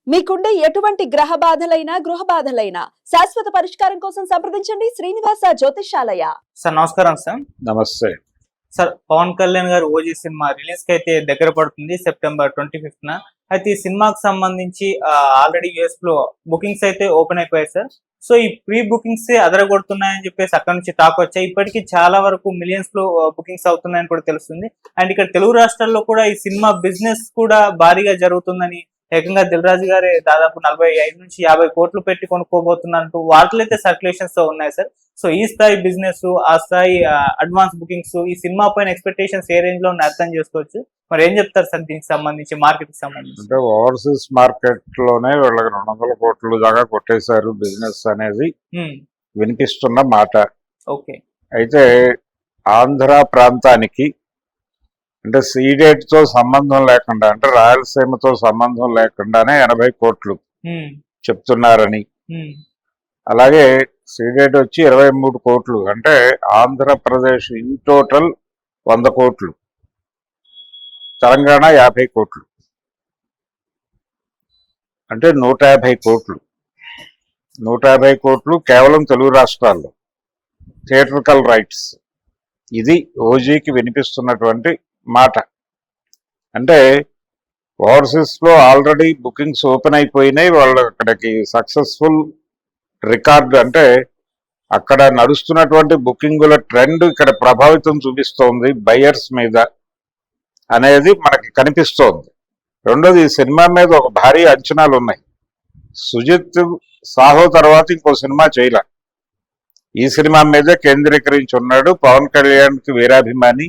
మీకుండే ఎటువంటి గ్రహ బాధలైనా గృహ బాధలైనా శాశ్వత పరిష్కారం కోసం సంప్రదించండి శ్రీనివాస జ్యోతిషాలయ. సార్ నమస్కారం సార్. నమస్తే సార్, పవన్ కళ్యాణ్ గారు ఓజీ సినిమా రిలీజ్ కి అయితే దగ్గర పడుతుంది సెప్టెంబర్ 25న. అయితే ఈ సినిమాకి సంబంధించి ఆల్రెడీ యూఎస్ లో బుకింగ్స్ అయితే ఓపెన్ అయిపోయాయి సార్. సో ఈ ప్రీ బుకింగ్స్ అదరగొడుతున్నాయని చెప్పేసి అక్కడ నుంచి టాక్ వచ్చాయి. ఇప్పటికీ చాలా వరకు మిలియన్స్ లో బుకింగ్స్ అవుతున్నాయని కూడా తెలుస్తుంది. అండ్ ఇక్కడ తెలుగు రాష్ట్రాల్లో కూడా ఈ సినిమా బిజినెస్ కూడా భారీగా జరుగుతుందని, ఏకంగా దిల్ రాజు గారే దాదాపు 45 నుంచి 50 కోట్లు పెట్టి కొనుక్కోబోతున్నట్టు వార్తలు అయితే సర్క్యులేషన్స్ తో ఉన్నాయి సార్. సో ఈ స్థాయి బిజినెస్, ఆ స్థాయి అడ్వాన్స్ బుకింగ్స్, ఈ సినిమా పైన ఎక్స్పెక్టేషన్స్ ఏ రేంజ్ లో అర్థం చేసుకోవచ్చు. మరి ఏం చెప్తారు సార్ దీనికి సంబంధించి, మార్కెట్ కి సంబంధించి? అంటే ఓవర్సీస్ మార్కెట్ లోనే వీళ్ళకి 200 కోట్ల దాకా కొట్టేశారు బిజినెస్ అనేది వినిపిస్తున్న మాట. ఓకే. అయితే ఆంధ్ర ప్రాంతానికి అంటే సీడెడ్ తో సంబంధం లేకుండా, అంటే రాయలసీమతో సంబంధం లేకుండానే 80 కోట్లు చెప్తున్నారని, అలాగే సీడెడ్ వచ్చి 23 కోట్లు, అంటే ఆంధ్రప్రదేశ్ ఇన్ టోటల్ 100 కోట్లు, తెలంగాణ 50 కోట్లు, అంటే 150 కోట్లు. 150 కోట్లు కేవలం తెలుగు రాష్ట్రాల్లో థియేట్రికల్ రైట్స్. ఇది ఓజీకి వినిపిస్తున్నటువంటి మాట. అంటే ఓవర్సీస్ లో ఆల్రెడీ బుకింగ్స్ ఓపెన్ అయిపోయినాయి. వాళ్ళు అక్కడికి సక్సెస్ఫుల్ రికార్డు, అంటే అక్కడ నడుస్తున్నటువంటి బుకింగుల ట్రెండ్ ఇక్కడ ప్రభావితం చూపిస్తోంది బయర్స్ మీద అనేది మనకి కనిపిస్తోంది. రెండోది, ఈ సినిమా మీద ఒక భారీ అంచనాలు ఉన్నాయి. సుజిత్ సాహో తర్వాత ఇంకో సినిమా చేయలే, ఈ సినిమా మీదే కేంద్రీకరించి ఉన్నాడు. పవన్ కళ్యాణ్కి వీరాభిమాని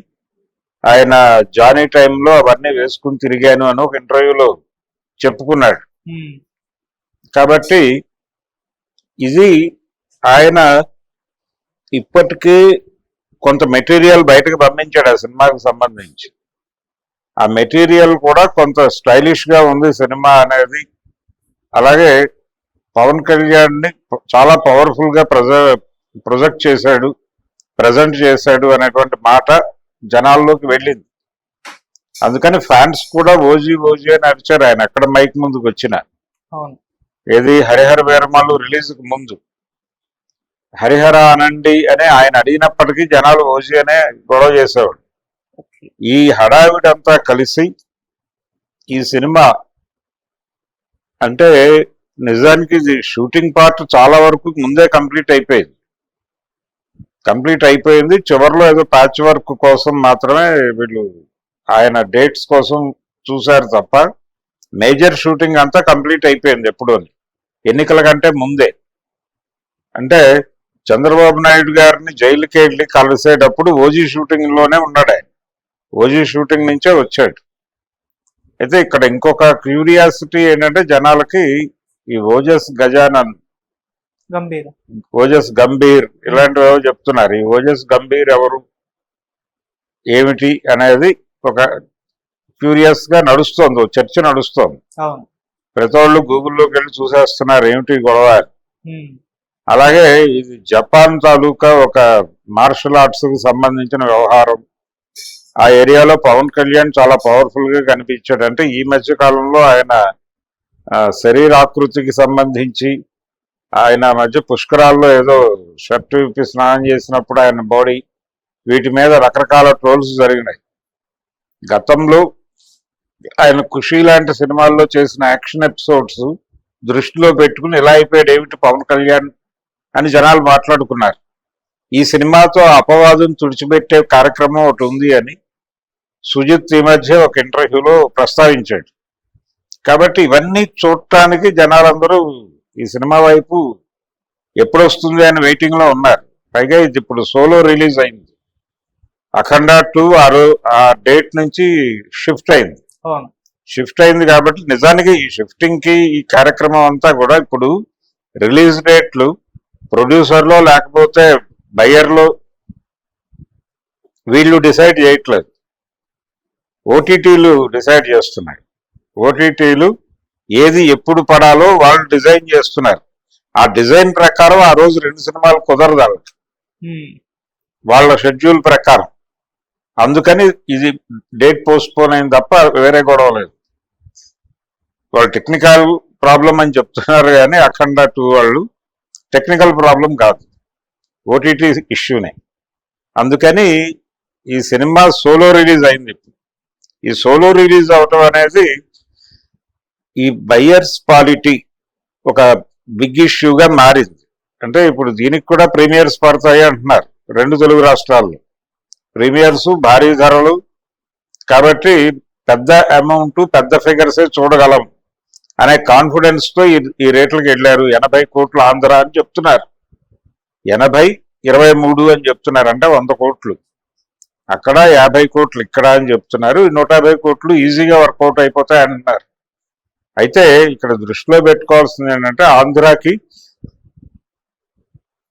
ఆయన. జానీ టైంలో అవన్నీ వేసుకుని తిరిగాను అని ఒక ఇంటర్వ్యూలో చెప్పుకున్నాడు. కాబట్టి ఇది ఆయన ఇప్పటికీ కొంత మెటీరియల్ బయటకు పంపించాడు ఆ సినిమాకి సంబంధించి. ఆ మెటీరియల్ కూడా కొంత స్టైలిష్ గా ఉంది సినిమా అనేది. అలాగే పవన్ కళ్యాణ్ని చాలా పవర్ఫుల్ గా ప్రొజెక్ట్ చేశాడు, ప్రజెంట్ చేశాడు అనేటువంటి మాట జనాల్లోకి వెళ్ళింది. అందుకని ఫ్యాన్స్ కూడా ఓజీ ఓజీ అని అరిచారు ఆయన ఎక్కడ మైక్ ముందుకు వచ్చిన. ఏది హరిహర వీరమల్లు రిలీజ్ కు ముందు హరిహర అనండి అని ఆయన అడిగినప్పటికీ జనాలు ఓజీ అనే గొడవ చేసేవాడు. ఈ హడావిడంతా కలిసి ఈ సినిమా, అంటే నిజానికి ఇది షూటింగ్ పార్ట్ చాలా వరకు ముందే కంప్లీట్ అయిపోయింది. చివరిలో ఏదో ప్యాచ్ వర్క్ కోసం మాత్రమే వీళ్ళు ఆయన డేట్స్ కోసం చూశారు తప్ప మేజర్ షూటింగ్ అంతా కంప్లీట్ అయిపోయింది ఎప్పుడో, ఎన్నికల కంటే ముందే. అంటే చంద్రబాబు నాయుడు గారిని జైలుకి వెళ్ళి కలిసేటప్పుడు ఓజీ షూటింగ్ లోనే ఉన్నాడు ఆయన. ఓజీ షూటింగ్ నుంచే వచ్చాడు. అయితే ఇక్కడ ఇంకొక క్యూరియాసిటీ ఏంటంటే జనాలకి, ఈ ఓజస్ గజానన్, ఓజస్ గంభీర్ ఇలాంటివి ఏవో చెప్తున్నారు. ఈ ఓజస్ గంభీర్ ఎవరు, ఏమిటి అనేది ఒక క్యూరియస్ గా నడుస్తోంది, చర్చ నడుస్తోంది. ప్రతి వాళ్ళు గూగుల్లోకి వెళ్ళి చూసేస్తున్నారు ఏమిటి గొడవ. అలాగే ఇది జపాన్ తాలూకా ఒక మార్షల్ ఆర్ట్స్ కి సంబంధించిన వ్యవహారం. ఆ ఏరియాలో పవన్ కళ్యాణ్ చాలా పవర్ఫుల్ గా కనిపించాడు. అంటే ఈ మధ్య కాలంలో ఆయన శరీరాకృతికి సంబంధించి, ఆయన మధ్య పుష్కరాల్లో ఏదో షర్ట్ విప్పి స్నానం చేసినప్పుడు ఆయన బాడీ, వీటి మీద రకరకాల ట్రోల్స్ జరిగినాయి. గతంలో ఆయన ఖుషీ లాంటి సినిమాల్లో చేసిన యాక్షన్ ఎపిసోడ్స్ దృష్టిలో పెట్టుకుని ఇలా అయిపోయాడు ఏమిటి పవన్ కళ్యాణ్ అని జనాలు మాట్లాడుకున్నారు. ఈ సినిమాతో అపవాదం తుడిచిపెట్టే కార్యక్రమం ఒకటి ఉంది అని సుజిత్ ఈ మధ్య ఒక ఇంటర్వ్యూలో ప్రస్తావించాడు. కాబట్టి ఇవన్నీ చూడటానికి జనాలందరూ ఈ సినిమా వైపు ఎప్పుడు వస్తుంది అని వెయిటింగ్ లో ఉన్నారు. పైగా ఇది ఇప్పుడు సోలో రిలీజ్ అయింది. అఖండ 2 ఆ డేట్ నుంచి షిఫ్ట్ అయింది కాబట్టి నిజానికి ఈ షిఫ్టింగ్ కి ఈ కార్యక్రమం అంతా కూడా ఇప్పుడు రిలీజ్ డేట్లు ప్రొడ్యూసర్లో లేకపోతే బయ్యర్లో వీళ్ళు డిసైడ్ చేయట్లేదు, ఓటీటీలు డిసైడ్ చేస్తున్నాయి. ఓటీటీలు ఏది ఎప్పుడు పడాలో వాళ్ళు డిజైన్ చేస్తున్నారు. ఆ డిజైన్ ప్రకారం ఆ రోజు 2 సినిమాలు కుదరదు వాళ్ళ షెడ్యూల్ ప్రకారం. అందుకని ఇది డేట్ పోస్ట్ పోన్ అయింది తప్ప వేరే గొడవ లేదు. వాళ్ళు టెక్నికల్ ప్రాబ్లం అని చెప్తున్నారు కానీ అఖండ 2 వాళ్ళు టెక్నికల్ ప్రాబ్లం కాదు, ఓటీటీ ఇష్యూనే. అందుకని ఈ సినిమా సోలో రిలీజ్ అయింది. ఈ సోలో రిలీజ్ అవటం అనేది ఈ బయ్యర్స్ పాలిటీ ఒక బిగ్ ఇష్యూగా మారింది. అంటే ఇప్పుడు దీనికి కూడా ప్రీమియర్స్ పడతాయి అంటున్నారు 2 తెలుగు రాష్ట్రాల్లో. ప్రీమియర్స్ భారీ ధరలు కాబట్టి పెద్ద అమౌంట్ పెద్ద ఫిగర్సే చూడగలం అనే కాన్ఫిడెన్స్ తో ఈ రేట్లకు వెళ్ళారు. 80 కోట్లు ఆంధ్ర అని చెప్తున్నారు, 80, 23 అని చెప్తున్నారు, అంటే 100 కోట్లు అక్కడ, 50 కోట్లు ఇక్కడ అని చెప్తున్నారు. 150 కోట్లు ఈజీగా వర్కౌట్ అయిపోతాయి అంటున్నారు. అయితే ఇక్కడ దృష్టిలో పెట్టుకోవాల్సింది ఏంటంటే ఆంధ్రాకి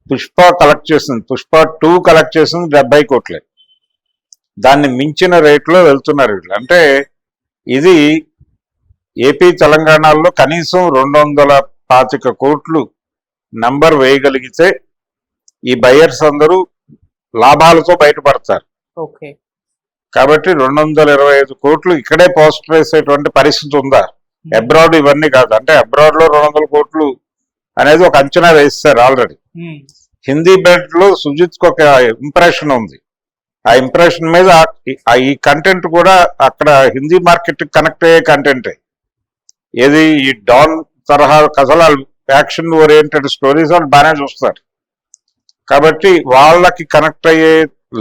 పుష్ప కలెక్ట్ చేసింది, పుష్ప 2 కలెక్ట్ చేసింది 70 కోట్లే. దాన్ని మించిన రేట్లో వెళ్తున్నారు వీళ్ళు. అంటే ఇది ఏపీ తెలంగాణలో కనీసం 225 కోట్లు నంబర్ వేయగలిగితే ఈ బయర్స్ అందరూ లాభాలతో బయటపడతారు. ఓకే, కాబట్టి 225 కోట్లు ఇక్కడే పోస్ట్ వేసేటువంటి పరిస్థితి ఉందా? అబ్రాడ్ ఇవన్నీ కాదు. అంటే అబ్రాడ్ లో 200 కోట్లు అనేది ఒక అంచనా వేస్తారు ఆల్రెడీ. హిందీ బెల్ట్ లో సుజిత్ కు ఒక ఇంప్రెషన్ ఉంది. ఆ ఇంప్రెషన్ మీద ఈ కంటెంట్ కూడా అక్కడ హిందీ మార్కెట్ కనెక్ట్ అయ్యే కంటెంటే. ఏది ఈ డాన్ తరహా కథలు, యాక్షన్ ఓరియంటెడ్ స్టోరీస్ వాళ్ళు బాగానే చూస్తారు. కాబట్టి వాళ్ళకి కనెక్ట్ అయ్యే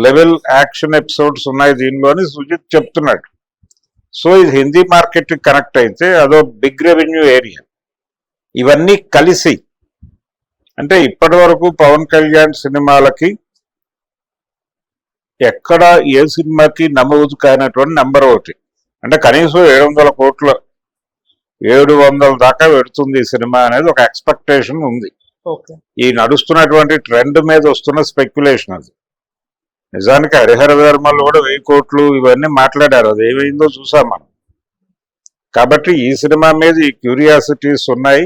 లెవెల్ యాక్షన్ ఎపిసోడ్స్ ఉన్నాయి దీనిలోని సుజిత్ చెప్తున్నాడు. సో ఇది హిందీ మార్కెట్ కనెక్ట్ అయితే అదో బిగ్ రెవెన్యూ ఏరియా. ఇవన్నీ కలిసి అంటే ఇప్పటి వరకు పవన్ కళ్యాణ్ సినిమాలకి ఎక్కడ ఏ సినిమాకి నమోదు కానటువంటి నెంబర్ 1. అంటే కనీసం 700 కోట్ల 700 దాకా పెడుతుంది ఈ సినిమా అనేది ఒక ఎక్స్పెక్టేషన్ ఉంది. ఈ నడుస్తున్నటువంటి ట్రెండ్ మీద వస్తున్న స్పెక్యులేషన్ అది. నిజానికి హరిహర వర్మలు కూడా 1000 కోట్లు ఇవన్నీ మాట్లాడారు, అది ఏమైందో చూసాం మనం. కాబట్టి ఈ సినిమా మీద ఈ క్యూరియాసిటీస్ ఉన్నాయి.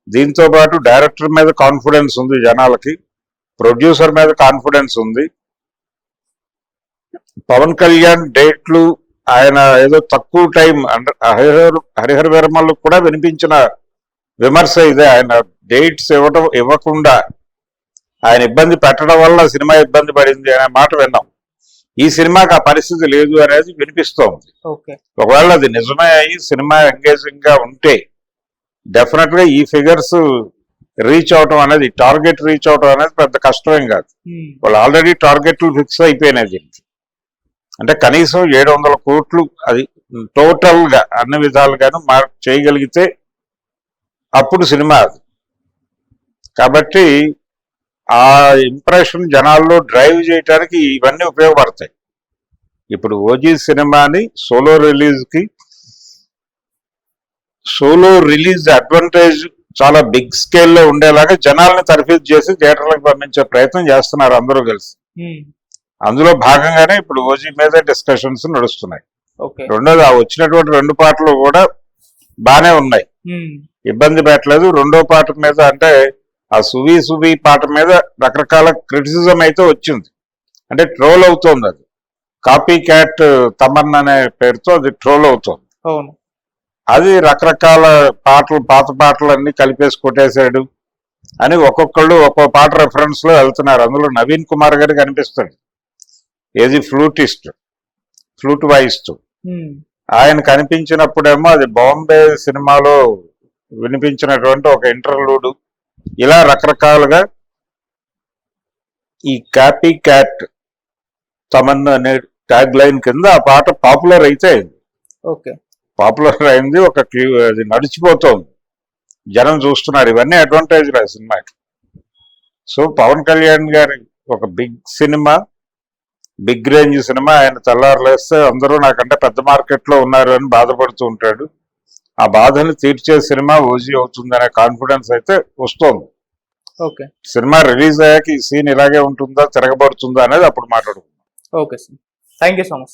దీంతో పాటు డైరెక్టర్ మీద కాన్ఫిడెన్స్ ఉంది జనాలకి, ప్రొడ్యూసర్ మీద కాన్ఫిడెన్స్ ఉంది. పవన్ కళ్యాణ్ డేట్లు ఆయన ఏదో తక్కువ టైం అంటే హరిహర వర్మలకు కూడా వినిపించిన విమర్శ ఇదే. ఆయన డేట్స్ ఇవ్వకుండా ఆయన ఇబ్బంది పెట్టడం వల్ల సినిమా ఇబ్బంది పడింది అనే మాట విన్నాం. ఈ సినిమాకి ఆ పరిస్థితి లేదు అనేది వినిపిస్తోంది. ఒకవేళ అది నిజమే అయ్యి సినిమా ఎంగేజింగ్ గా ఉంటే డెఫినెట్ గా ఈ ఫిగర్స్ రీచ్ అవటం అనేది, టార్గెట్ రీచ్ అవటం అనేది పెద్ద కష్టమేం కాదు. వాళ్ళు ఆల్రెడీ టార్గెట్లు ఫిక్స్ అయిపోయినాయి దీనికి. అంటే కనీసం 700 కోట్లు అది టోటల్ గా అన్ని విధాలుగాను చేయగలిగితే అప్పుడు సినిమా అది. కాబట్టి ఆ ఇంప్రెషన్ జనాల్లో డ్రైవ్ చేయడానికి ఇవన్నీ ఉపయోగపడతాయి. ఇప్పుడు ఓజీ సినిమాని సోలో రిలీజ్ అడ్వాంటేజ్ చాలా బిగ్ స్కేల్లో ఉండేలాగా జనాల్ని తర్ఫీదు చేసి థియేటర్లకు పంపించే ప్రయత్నం చేస్తున్నారు అందరూ కలిసి. అందులో భాగంగానే ఇప్పుడు ఓజీ మీద డిస్కషన్స్ నడుస్తున్నాయి. రెండోది ఆ వచ్చినటువంటి 2 పాటలు కూడా బానే ఉన్నాయి, ఇబ్బంది పెట్టలేదు. రెండో పాట మీద అంటే ఆ సువి పాట మీద రకరకాల క్రిటిసిజం అయితే వచ్చింది. అంటే ట్రోల్ అవుతోంది, అది కాపీ క్యాట్ తమన్ అనే పేరుతో అది ట్రోల్ అవుతోంది. అది రకరకాల పాటలు, పాత పాటలు అన్ని కలిపేసి కొట్టేశాడు అని ఒక్కొక్కళ్ళు ఒక్కో పాట రెఫరెన్స్ లో వెళ్తున్నారు. అందులో నవీన్ కుమార్ గారికి కనిపిస్తాడు, ఏది ఫ్లూట్ వాయిస్తూ. ఆయన కనిపించినప్పుడేమో అది బాంబే సినిమాలో వినిపించినటువంటి ఒక ఇంటర్లూడ్. ఇలా రకరకాలుగా ఈ కాపీ క్యాట్ తమన్ అనే ట్యాగ్ లైన్ కింద ఆ పాట పాపులర్ అయితే పాపులర్ అయింది. అది నడిచిపోతోంది, జనం చూస్తున్నారు. ఇవన్నీ అడ్వాంటేజ్ రా సినిమాకి. సో పవన్ కళ్యాణ్ గారి ఒక big cinema, big range cinema, ఆయన తెల్లారులేస్తే అందరూ నాకంటే పెద్ద మార్కెట్ లో ఉన్నారు అని బాధపడుతూ ఉంటాడు. ఆ బాధని తీర్చే సినిమా ఓజీ అవుతుందనే కాన్ఫిడెన్స్ అయితే వస్తోంది. సినిమా రిలీజ్ అయ్యాక ఈ సీన్ ఇలాగే ఉంటుందా, తిరగబడుతుందా అనేది అప్పుడు మాట్లాడుకుందాం. Okay sir, thank you so much.